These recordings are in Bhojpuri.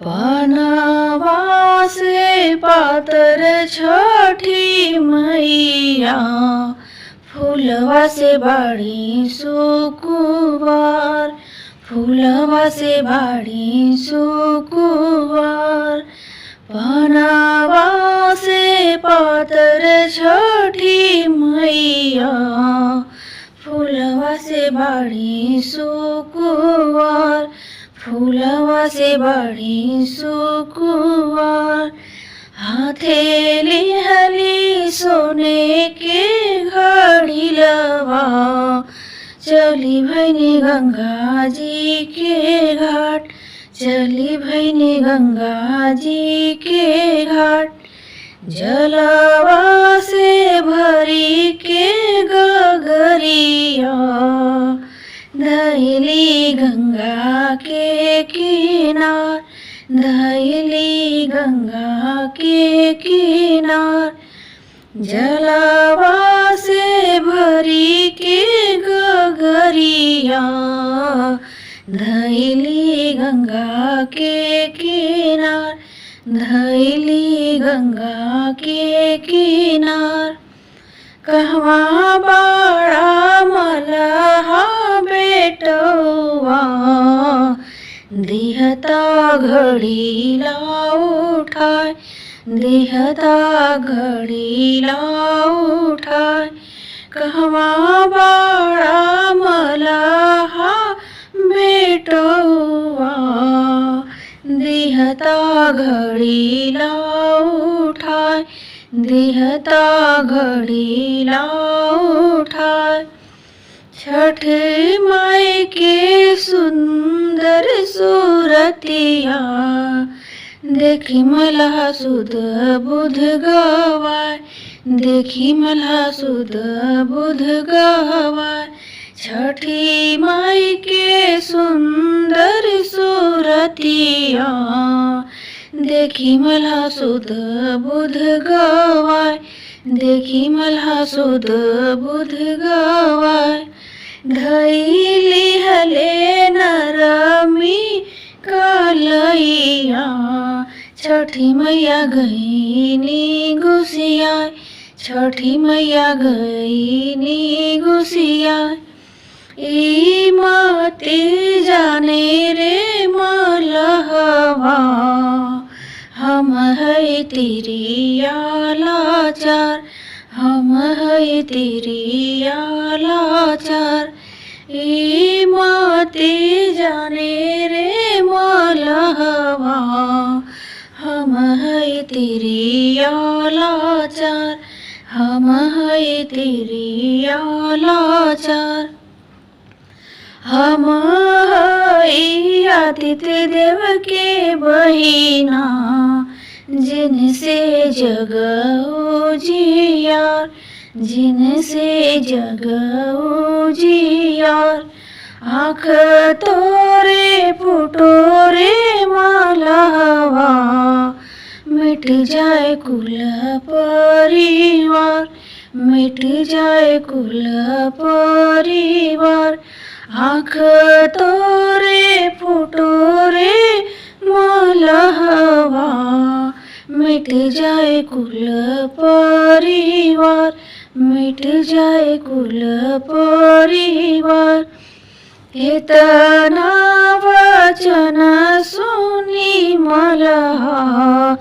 पनवा से पातर छठी मैया, फूलवा से बाड़ी सुकुवार, फूलवा से बाड़ी सुकुवार। पनवा से पातर छठी मैया, फूलवा से बाड़ी सुकुवार, फूलवा से बाड़ी सुकुवार। हथेली हली सोने के घड़िलवा, चली भैनी गंगा जी के घाट, चली भैनी गंगा जी के घाट। जलवा से भरी के गगरिया, धैली गंगा के किनार, धैली गंगा के किनार। जलवा से भरी के गगरिया, धैली गंगा के किनार, धैली गंगा के किनार। कहवा बाड़ा मलहा बेटवा, दिहता घड़ी ला उठाए, दिहता घड़ी ला उठाए। कहवा बाड़ा मलहा बेटवा, दिहता घड़ी ला उठाए, दिहता घड़ी ला उठाए। छठ माई के सुंदर सूरतिया, देखी मलहा सुध बुध गवाए, देखी मलहा सुध बुध गवाए। छठी माई के सुंदर सूरतिया, देखी मलहा सुध बुध गवाए, देखी मलहा सुध बुध गवाए। धैली हले नरमी कलैया, छठी मैया गईनी गुसिया, छठी मैया गईनी गुसिया। ई मती जाने रे मलहवा, हम है तेरिया लाचार, हम है तेरिया लाचार। ई मती जाने रे मलहवा, हम है तेरिया लाचार, हम है तेरिया लाचार। हम हई आदित्य देव के बहिना, जिनसे जग उजियार, जिनसे जग उजियार। आँख तोरे फुटोरे मलहवा, मिट जाए कुल परिवार, मिट जाए कुल परिवार। आँख तोरे फुटोरे मलहवा, मिट जाए कुल परिवार, मिट जाए कुल परिवार। इतना वचन सुनी मलहा,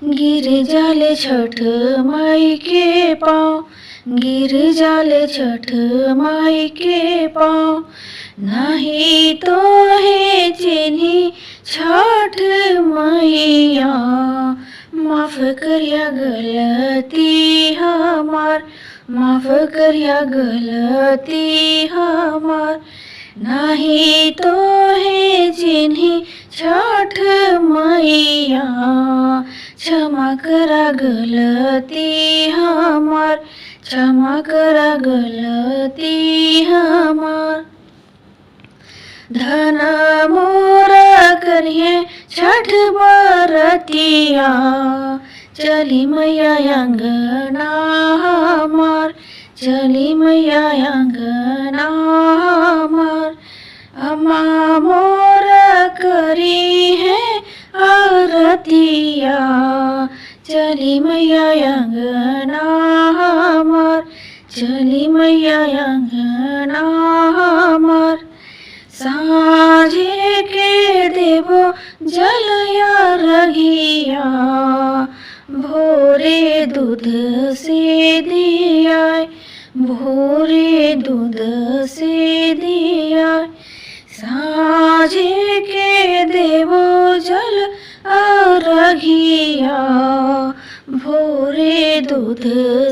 गिर जाले छठ माई के पाँव, गिर जाले छठ माई के पाँव। नहीं तो है चिन्ही छठ मैया, माफ करिया गलती हमार, माफ करिया गलती हमार। नहीं तो है चिन्ही छठ मैया, क्षमा करा गलती हमार, क्षमा करा गलती हमार। धन मोर करिए छठ बरतिया, चली मैया अंगना हमार, चली मैया अंगना हमार। अम्मा मोर करी है आरतिया। चली मैया अंगना हमार, चली मैया अंगना हमार। साँझे के देवो जलया रघिया, भोरे दूध से दिया, भोरे दूध से दिया। साँझे के देवो जल रघिया, भोरे दूध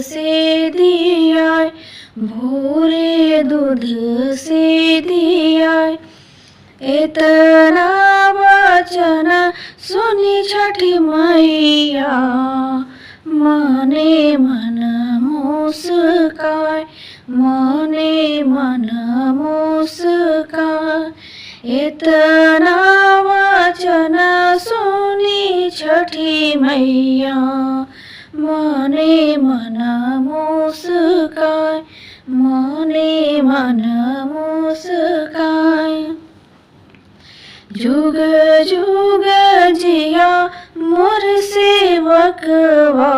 से दिया, भोरे दूध से दिया। इतना वचन सुनी छठी मैया, मने मन मुस्काय, मने मन मुस्काय। इतना वचन सुनी छठी मैया, मने मन मुस्काय, मने मन मुस्काय। जुग जुग जिया मोर सेवकवा,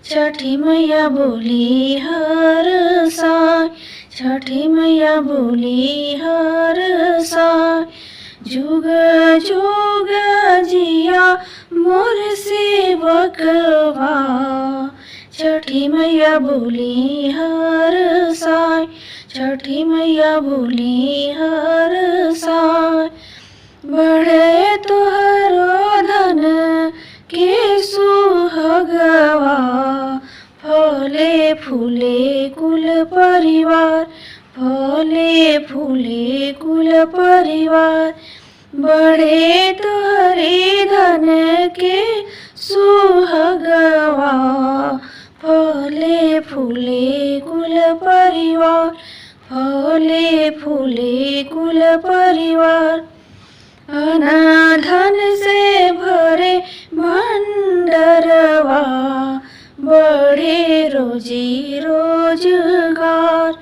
छठी मैया बोली हर साय, छठी मैया बोली हर साय। जुग जुग जिया मोर सेवकवा, छठी मैया बोली हर साय, छठी मैया बोली हर साय। बढ़े तुहरो धन के सुहागवा, फले फूले कुल परिवार, फले फूले कुल परिवार। बढ़े तुहरे धन के सुहागवा, फले फूले कुल परिवार, फले फूले कुल परिवार। अनाधन से भरे भंडरवा, बढ़े रोजी रोजगार,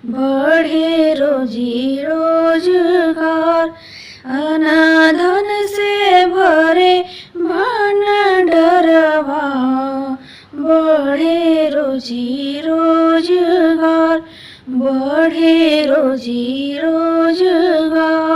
बढ़े रोजी रोजगार। अनाधन से भरे भंडरवा, बढ़े रोजी रोजगार, बढ़े रोजी रोजगार।